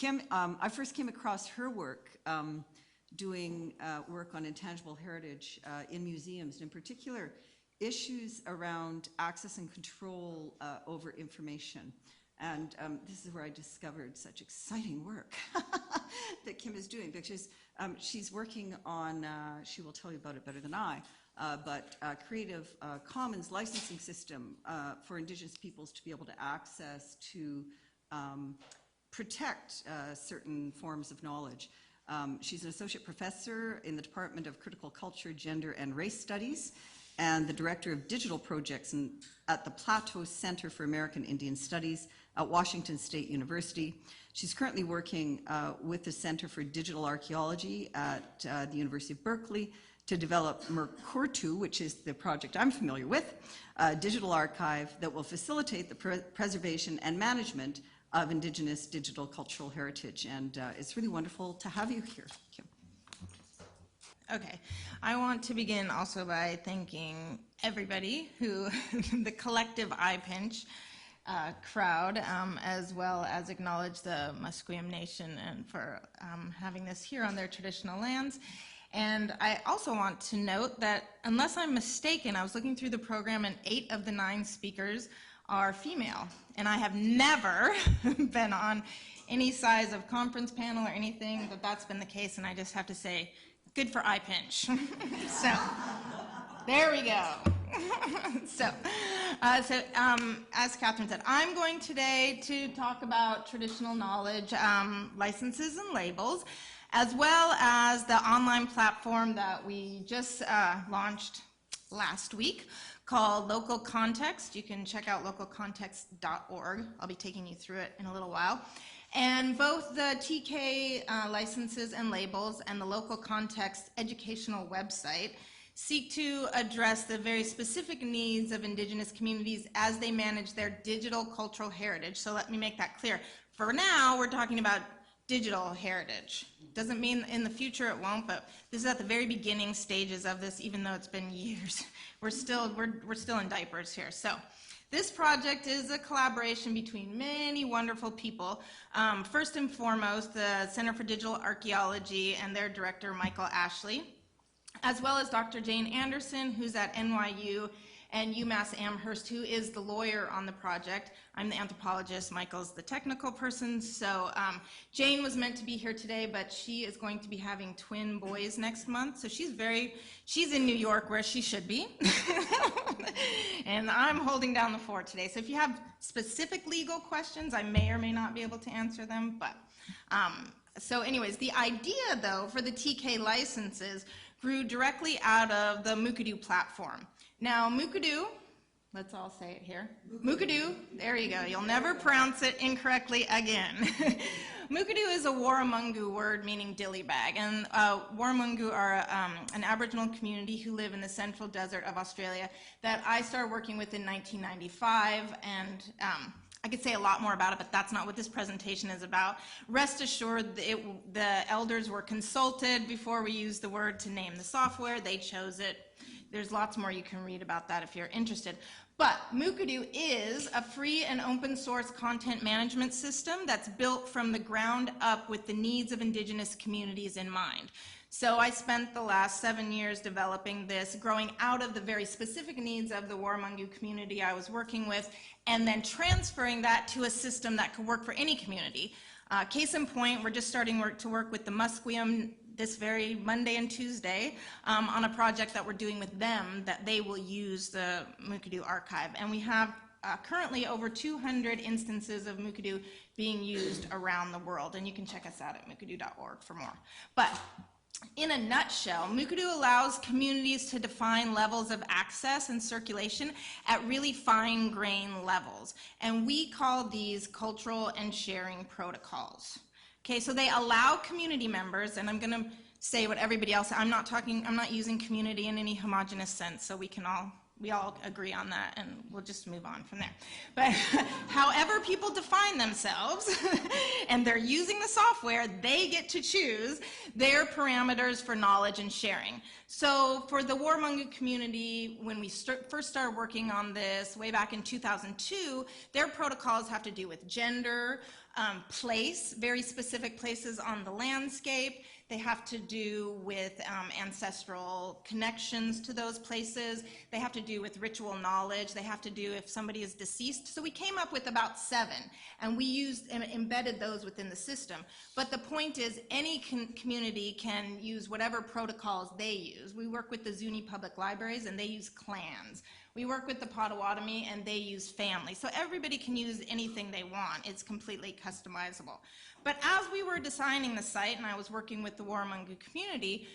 Kim, I first came across her work doing work on intangible heritage in museums, and in particular, issues around access and control over information. And this is where I discovered such exciting work that Kim is doing, because she's working on, she will tell you about it better than I, but a Creative Commons licensing system for Indigenous peoples to be able to access to protect certain forms of knowledge. She's an associate professor in the Department of Critical Culture, Gender, and Race Studies, and the director of digital projects at the Plateau Center for American Indian Studies at Washington State University. She's currently working with the Center for Digital Archaeology at the University of Berkeley to develop Mukudu, which is the project I'm familiar with, a digital archive that will facilitate the preservation and management of Indigenous digital cultural heritage. And it's really wonderful to have you here, Kim. Okay, I want to begin also by thanking everybody who, the collective IPinCH crowd, as well as acknowledge the Musqueam Nation and for having this here on their traditional lands. And I also want to note that, unless I'm mistaken, I was looking through the program and 8 of the 9 speakers are female. And I have never been on any size of conference panel or anything that's been the case, and I just have to say, good for IPinCH. So, there we go. So, as Catherine said, I'm going today to talk about traditional knowledge, licenses and labels, as well as the online platform that we just launched last week called Local Context. You can check out localcontext.org. I'll be taking you through it in a little while. And both the TK licenses and labels and the Local Context educational website seek to address the very specific needs of Indigenous communities as they manage their digital cultural heritage. So let me make that clear. For now, we're talking about digital heritage. Doesn't mean in the future it won't, but this is at the very beginning stages of this, even though it's been years. We're still in diapers here. So this project is a collaboration between many wonderful people. First and foremost, the Center for Digital Archaeology and their director, Michael Ashley, as well as Dr. Jane Anderson, who's at NYU, and UMass Amherst, who is the lawyer on the project. I'm the anthropologist, Michael's the technical person. So Jane was meant to be here today, but she is going to be having twin boys next month. So she's in New York, where she should be. And I'm holding down the fort today. So if you have specific legal questions, I may or may not be able to answer them. But so anyways, the idea, though, for the TK licenses grew directly out of the Mukudu platform. Now, Mukudu, let's all say it here. Mukudu, there you go. You'll never pronounce it incorrectly again. Mukudu is a Warramungu word meaning dilly bag, and Warramungu are an Aboriginal community who live in the central desert of Australia that I started working with in 1995, and I could say a lot more about it, but that's not what this presentation is about. Rest assured, the elders were consulted before we used the word to name the software. They chose it. There's lots more you can read about that if you're interested. But Mukudu is a free and open source content management system that's built from the ground up with the needs of Indigenous communities in mind. So I spent the last 7 years developing this, growing out of the very specific needs of the Warramungu community I was working with, and then transferring that to a system that could work for any community. Case in point, we're just starting to work with the Musqueam this very Monday and Tuesday on a project that we're doing with them that they will use the Mukudu archive. And we have currently over 200 instances of Mukudu being used around the world. And you can check us out at mukudu.org for more. But in a nutshell, Mukudu allows communities to define levels of access and circulation at really fine-grained levels. And we call these cultural and sharing protocols. Okay, so they allow community members, and I'm going to say what everybody else, I'm not using community in any homogenous sense, so we all agree on that, and we'll just move on from there. But however people define themselves, and they're using the software, they get to choose their parameters for knowledge and sharing. So for the Warramungu community, when we first started working on this way back in 2002, their protocols have to do with gender, place, very specific places on the landscape. They have to do with ancestral connections to those places. They have to do with ritual knowledge. They have to do if somebody is deceased. So we came up with about 7, and we used and embedded those within the system. But the point is, any community can use whatever protocols they use. We work with the Zuni Public Libraries, and they use clans. We work with the Potawatomi, and they use family. So everybody can use anything they want. It's completely customizable. But as we were designing the site, and I was working with the Warramungu community,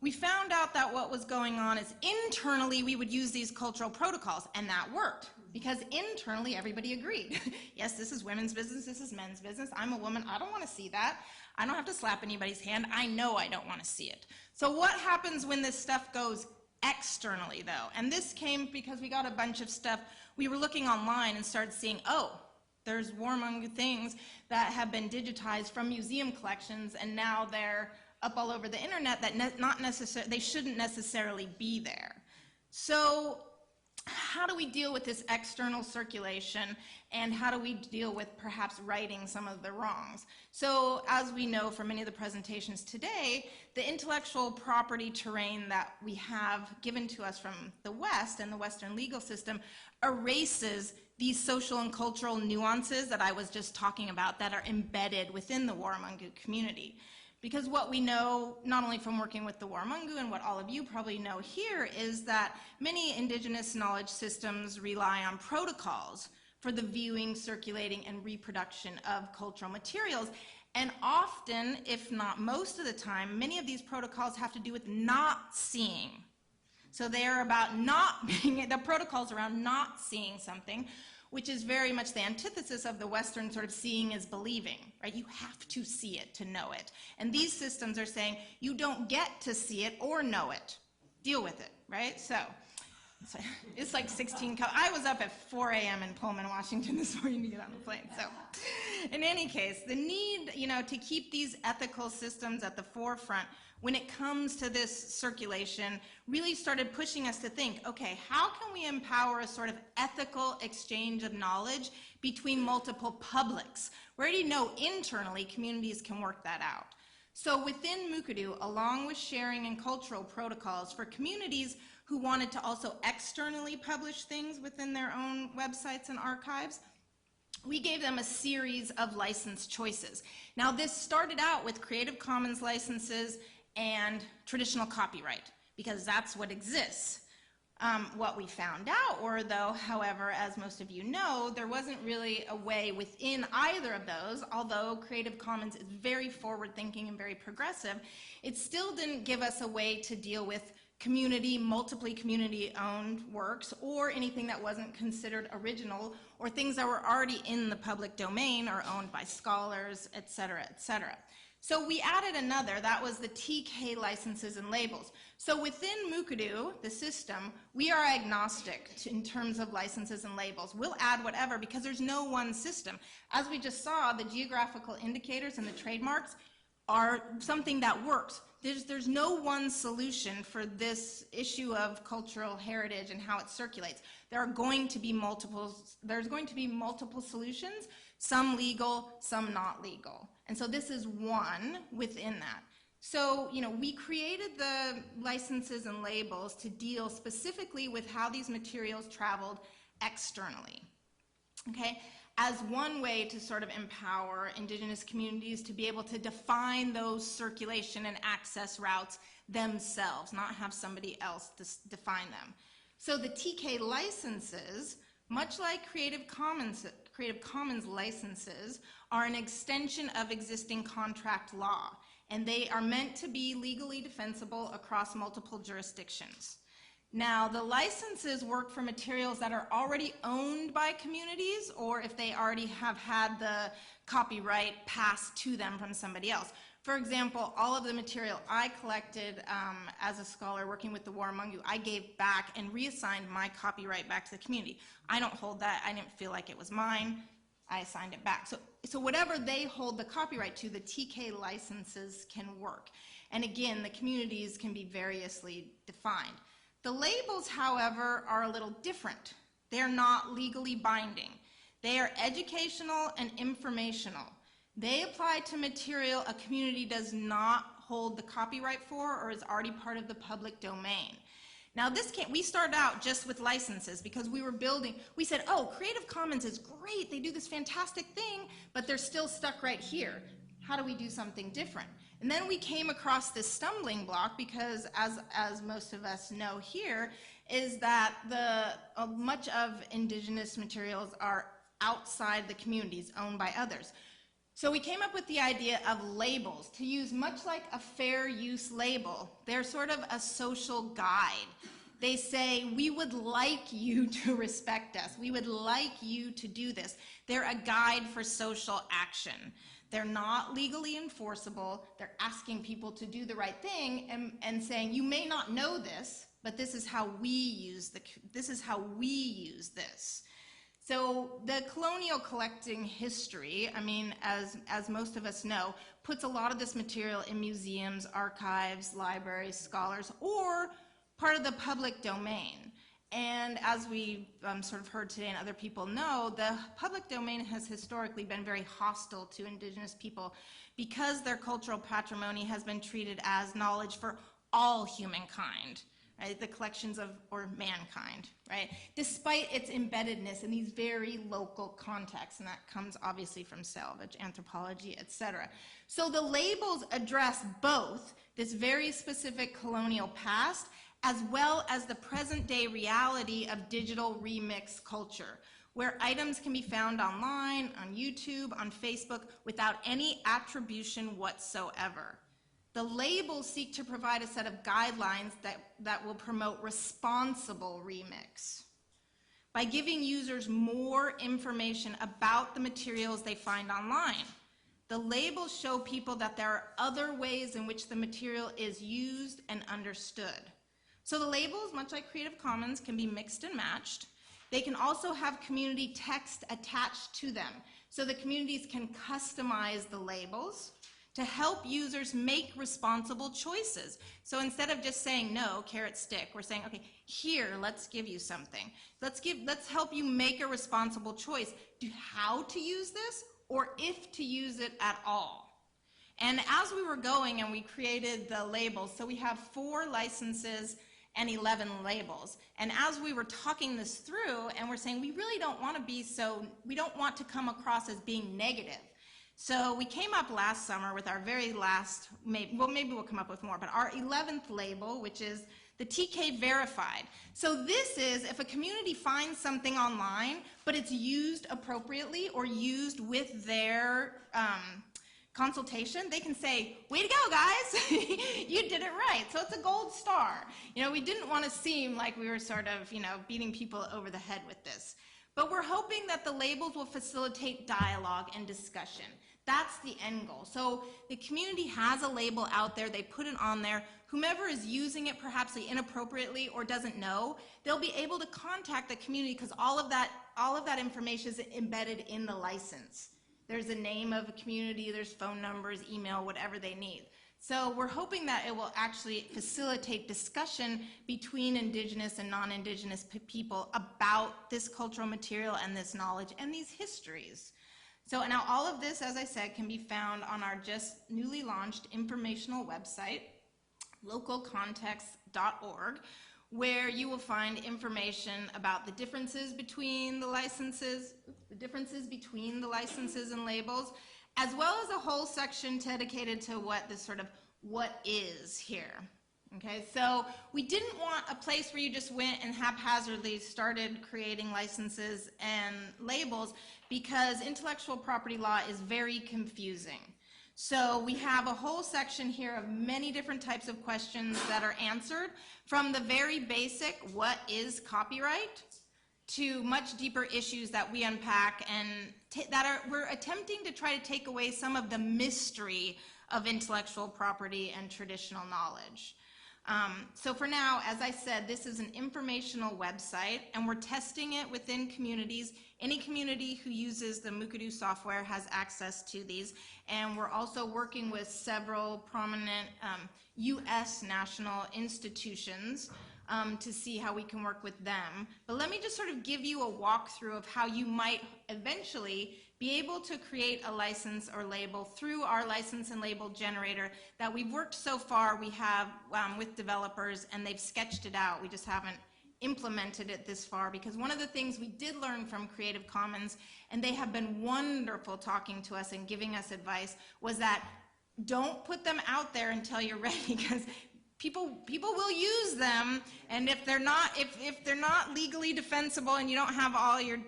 we found out that what was going on is internally we would use these cultural protocols, and that worked. Because internally everybody agreed. Yes, this is women's business, this is men's business. I'm a woman, I don't want to see that. I don't have to slap anybody's hand. I know I don't want to see it. So what happens when this stuff goes externally, though? And this came because we got a bunch of stuff. We were looking online and started seeing, oh, there's Warramungu things that have been digitized from museum collections, and now they're up all over the internet that they shouldn't necessarily be there. So how do we deal with this external circulation, and how do we deal with perhaps righting some of the wrongs? So as we know from many of the presentations today, the intellectual property terrain that we have given to us from the West and the Western legal system erases these social and cultural nuances that I was just talking about that are embedded within the Warramungu community. Because what we know, not only from working with the Warramungu and what all of you probably know here, is that many Indigenous knowledge systems rely on protocols for the viewing, circulating, and reproduction of cultural materials. And often, if not most of the time, many of these protocols have to do with not seeing. So they are about not being, the protocols around not seeing something, which is very much the antithesis of the Western sort of seeing is believing, right? You have to see it to know it. And these systems are saying, you don't get to see it or know it. Deal with it, right? So it's like 16, I was up at 4 a.m. in Pullman, Washington this morning to get on the plane. So in any case, the need, to keep these ethical systems at the forefront when it comes to this circulation really started pushing us to think, okay, how can we empower a sort of ethical exchange of knowledge between multiple publics? We already know internally communities can work that out. So within Mukudu, along with sharing and cultural protocols for communities who wanted to also externally publish things within their own websites and archives, we gave them a series of license choices. Now this started out with Creative Commons licenses and traditional copyright, because that's what exists. What we found out were, though, however, as most of you know, there wasn't really a way within either of those, although Creative Commons is very forward-thinking and very progressive, it still didn't give us a way to deal with multiply community-owned works, or anything that wasn't considered original, or things that were already in the public domain or owned by scholars, et cetera, et cetera. So we added another, that was the TK licenses and labels. So within Mukudu, the system, we are agnostic in terms of licenses and labels. We'll add whatever because there's no one system. As we just saw, the geographical indicators and the trademarks are something that works. There's no one solution for this issue of cultural heritage and how it circulates. There's going to be multiple solutions, some legal, some not legal. And so this is one within that. So, we created the licenses and labels to deal specifically with how these materials traveled externally, okay? As one way to sort of empower Indigenous communities to be able to define those circulation and access routes themselves, not have somebody else define them. So the TK licenses, much like Creative Commons licenses, are an extension of existing contract law, and they are meant to be legally defensible across multiple jurisdictions. Now, the licenses work for materials that are already owned by communities, or if they already have had the copyright passed to them from somebody else. For example, all of the material I collected as a scholar working with the Warramungu, I gave back and reassigned my copyright back to the community. I don't hold that. I didn't feel like it was mine. I assigned it back. So whatever they hold the copyright to, the TK licenses can work. And again, the communities can be variously defined. The labels, however, are a little different. They're not legally binding. They are educational and informational. They apply to material a community does not hold the copyright for or is already part of the public domain. Now we started out just with licenses because we were building, we said, oh, Creative Commons is great, they do this fantastic thing, but they're still stuck right here. How do we do something different? And then we came across this stumbling block because as most of us know here, is that much of Indigenous materials are outside the communities owned by others. So we came up with the idea of labels to use much like a fair use label. They're sort of a social guide. They say, we would like you to respect us. We would like you to do this. They're a guide for social action. They're not legally enforceable. They're asking people to do the right thing and saying, you may not know this, but this is how we use this. So the colonial collecting history, I mean, as most of us know, puts a lot of this material in museums, archives, libraries, scholars, or part of the public domain. And as we sort of heard today and other people know, the public domain has historically been very hostile to Indigenous people because their cultural patrimony has been treated as knowledge for all humankind. Right, the collections or mankind, right? Despite its embeddedness in these very local contexts, and that comes obviously from salvage, anthropology, etc. So the labels address both this very specific colonial past as well as the present day reality of digital remix culture, where items can be found online, on YouTube, on Facebook, without any attribution whatsoever. The labels seek to provide a set of guidelines that will promote responsible remix by giving users more information about the materials they find online. The labels show people that there are other ways in which the material is used and understood. So the labels, much like Creative Commons, can be mixed and matched. They can also have community text attached to them, so the communities can customize the labels to help users make responsible choices. So instead of just saying no, carrot, stick, we're saying, okay, here, let's give you something. Let's help you make a responsible choice. How to use this or if to use it at all. And as we were going and we created the labels, so we have 4 licenses and 11 labels. And as we were talking this through and we're saying we really don't want to come across as being negative. So we came up last summer with our very last, maybe we'll come up with more, but our 11th label, which is the TK verified. So this is if a community finds something online, but it's used appropriately or used with their consultation, they can say, way to go, guys, you did it right. So it's a gold star. You know, we didn't want to seem like we were sort of, beating people over the head with this. But we're hoping that the labels will facilitate dialogue and discussion. That's the end goal. So the community has a label out there, they put it on there. Whomever is using it perhaps inappropriately or doesn't know, they'll be able to contact the community because all of that information is embedded in the license. There's a name of a community, there's phone numbers, email, whatever they need. So we're hoping that it will actually facilitate discussion between Indigenous and non-Indigenous people about this cultural material and this knowledge and these histories. So now all of this, as I said, can be found on our just newly launched informational website, localcontext.org, where you will find information about the differences between the licenses and labels, as well as a whole section dedicated to what is here. Okay, so we didn't want a place where you just went and haphazardly started creating licenses and labels because intellectual property law is very confusing. So we have a whole section here of many different types of questions that are answered, from the very basic, what is copyright, to much deeper issues that we unpack and we're attempting to try to take away some of the mystery of intellectual property and traditional knowledge. So for now, as I said, this is an informational website and we're testing it within communities. Any community who uses the Mukudu software has access to these, and we're also working with several prominent US national institutions to see how we can work with them. But let me just sort of give you a walkthrough of how you might eventually be able to create a license or label through our license and label generator that we've worked so far. We have with developers, and they've sketched it out. We just haven't implemented it this far, because one of the things we did learn from Creative Commons, and they have been wonderful talking to us and giving us advice, was that don't put them out there until you're ready, because people will use them, and if they're not legally defensible and you don't have all your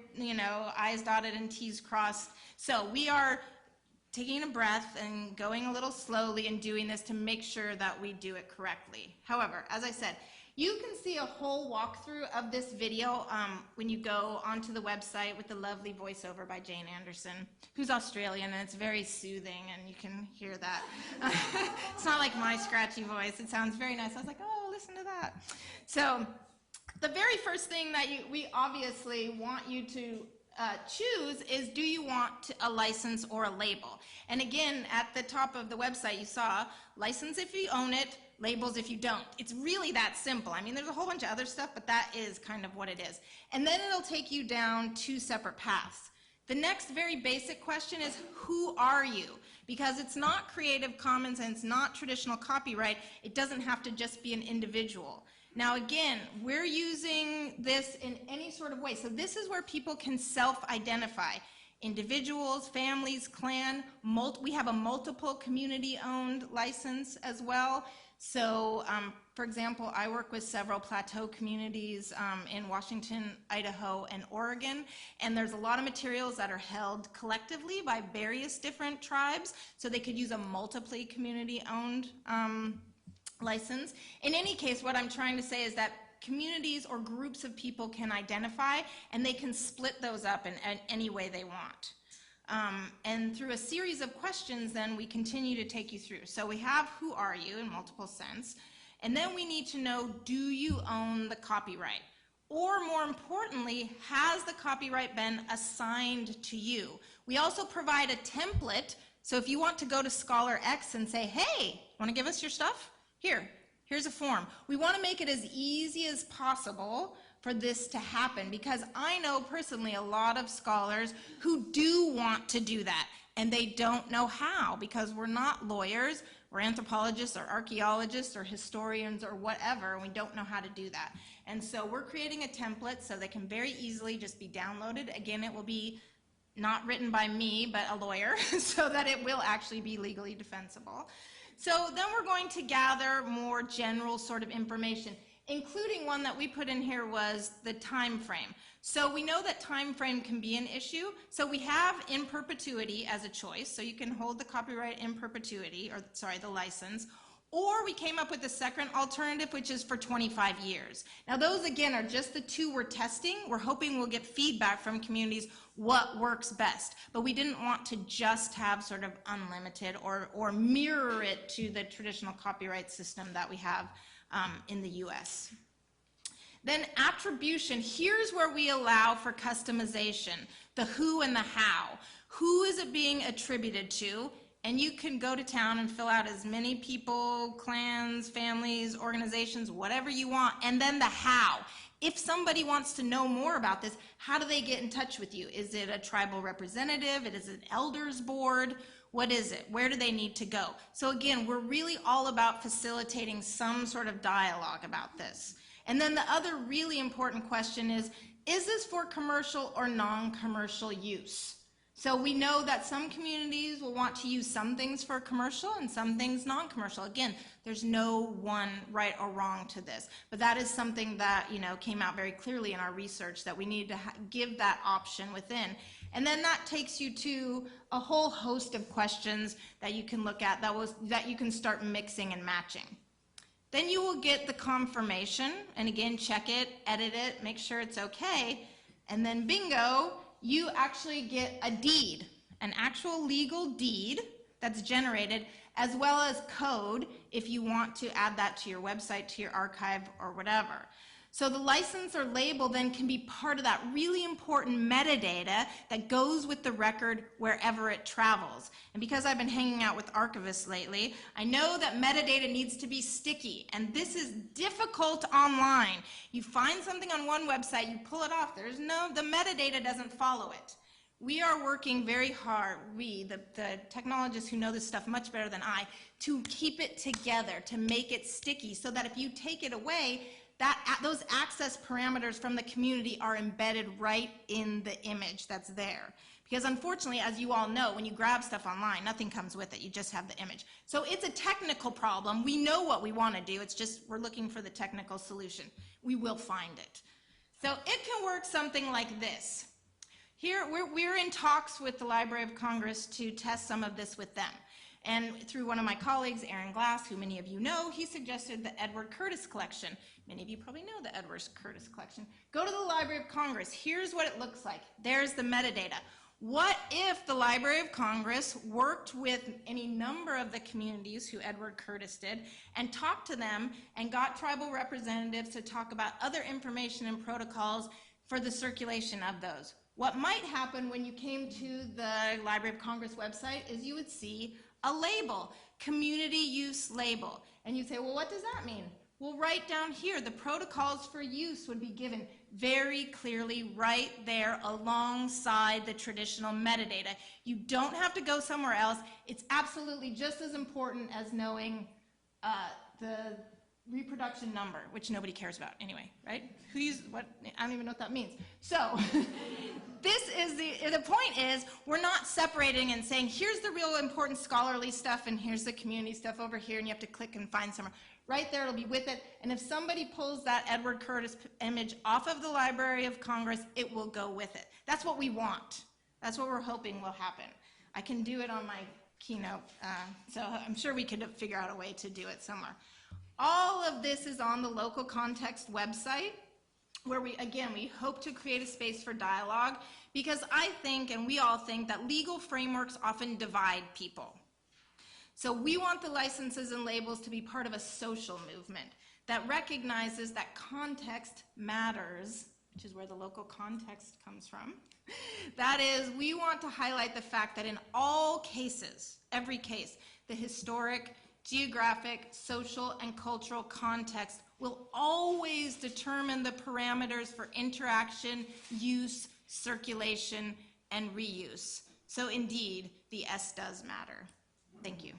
I's dotted and T's crossed. So we are taking a breath and going a little slowly and doing this to make sure that we do it correctly. However, as I said, you can see a whole walkthrough of this video when you go onto the website with the lovely voiceover by Jane Anderson, who's Australian, and it's very soothing, and you can hear that. It's not like my scratchy voice. It sounds very nice. I was like, oh, listen to that. So the very first thing that we obviously want you to choose is, do you want a license or a label? And again, at the top of the website, you saw license if you own it, labels if you don't. It's really that simple. I mean, there's a whole bunch of other stuff, but that is kind of what it is. And then it'll take you down 2 separate paths. The next very basic question is, who are you? Because it's not Creative Commons and it's not traditional copyright. It doesn't have to just be an individual. Now again, we're using this in any sort of way. So this is where people can self-identify. Individuals, families, clan, we have a multiple community-owned license as well. So, for example, I work with several Plateau communities in Washington, Idaho, and Oregon, and there's a lot of materials that are held collectively by various different tribes, so they could use a multiply community-owned license. In any case, what I'm trying to say is that communities or groups of people can identify, and they can split those up in any way they want. And through a series of questions, then we continue to take you through. So we have who are you in multiple sense, and then we need to know, do you own the copyright? Or more importantly, has the copyright been assigned to you? We also provide a template, so if you want to go to Scholar X and say, hey, want to give us your stuff? Here's a form. We want to make it as easy as possible for this to happen, because I know personally a lot of scholars who do want to do that, and they don't know how, because we're not lawyers, we're anthropologists or archaeologists or historians or whatever, and we don't know how to do that. And so we're creating a template so they can very easily just be downloaded. Again, it will be not written by me, but a lawyer, so that it will actually be legally defensible. So then we're going to gather more general sort of information, including one that we put in here was the time frame. So we know that time frame can be an issue. So we have in perpetuity as a choice. So you can hold the copyright in perpetuity, or sorry, the license. Or we came up with the second alternative, which is for 25 years. Now those again are just the 2 we're testing. We're hoping we'll get feedback from communities what works best. But we didn't want to just have sort of unlimited or mirror it to the traditional copyright system that we have in the US. Then attribution, here's where we allow for customization, the who and the how. Who is it being attributed to? And you can go to town and fill out as many people, clans, families, organizations, whatever you want, and then the how. If somebody wants to know more about this, how do they get in touch with you? Is it a tribal representative? Is it an elders board? What is it? Where do they need to go? So again, we're really all about facilitating some sort of dialogue about this. And then the other really important question is this for commercial or non-commercial use? So we know that some communities will want to use some things for commercial and some things non-commercial. Again, there's no one right or wrong to this, but that is something that came out very clearly in our research, that we need to give that option within. And then that takes you to a whole host of questions that you can look at that you can start mixing and matching. Then you will get the confirmation, and again, check it, edit it, make sure it's okay, and then bingo, you actually get a deed, an actual legal deed that's generated, as well as code if you want to add that to your website, to your archive, or whatever. So the license or label then can be part of that really important metadata that goes with the record wherever it travels. And because I've been hanging out with archivists lately, I know that metadata needs to be sticky, and this is difficult online. You find something on one website, you pull it off, the metadata doesn't follow it. We are working very hard, the technologists who know this stuff much better than I, to keep it together, to make it sticky, so that if you take it away, those access parameters from the community are embedded right in the image that's there. Because unfortunately, as you all know, when you grab stuff online, nothing comes with it, you just have the image. So it's a technical problem. We know what we want to do, it's just we're looking for the technical solution. We will find it. So it can work something like this. Here, we're in talks with the Library of Congress to test some of this with them. And through one of my colleagues, Aaron Glass, who many of you know, he suggested the Edward Curtis collection. Many of you probably know the Edward Curtis collection. Go to the Library of Congress. Here's what it looks like. There's the metadata. What if the Library of Congress worked with any number of the communities who Edward Curtis did and talked to them and got tribal representatives to talk about other information and protocols for the circulation of those? What might happen when you came to the Library of Congress website is you would see a label, community use label. And you'd say, well, what does that mean? Well, right down here, the protocols for use would be given very clearly right there alongside the traditional metadata. You don't have to go somewhere else. It's absolutely just as important as knowing the reproduction number, which nobody cares about anyway, right? What? I don't even know what that means. So this is the point is we're not separating and saying here's the real important scholarly stuff and here's the community stuff over here, and you have to click and find somewhere. Right there, it'll be with it, and if somebody pulls that Edward Curtis image off of the Library of Congress, it will go with it. That's what we want. That's what we're hoping will happen. I can do it on my keynote, so I'm sure we could figure out a way to do it somewhere. All of this is on the Local Context website, where we hope to create a space for dialogue, because I think, and we all think, that legal frameworks often divide people. So we want the licenses and labels to be part of a social movement that recognizes that context matters, which is where the local context comes from. That is, we want to highlight the fact that in all cases, every case, the historic, geographic, social, and cultural context will always determine the parameters for interaction, use, circulation, and reuse. So indeed, the S does matter. Thank you.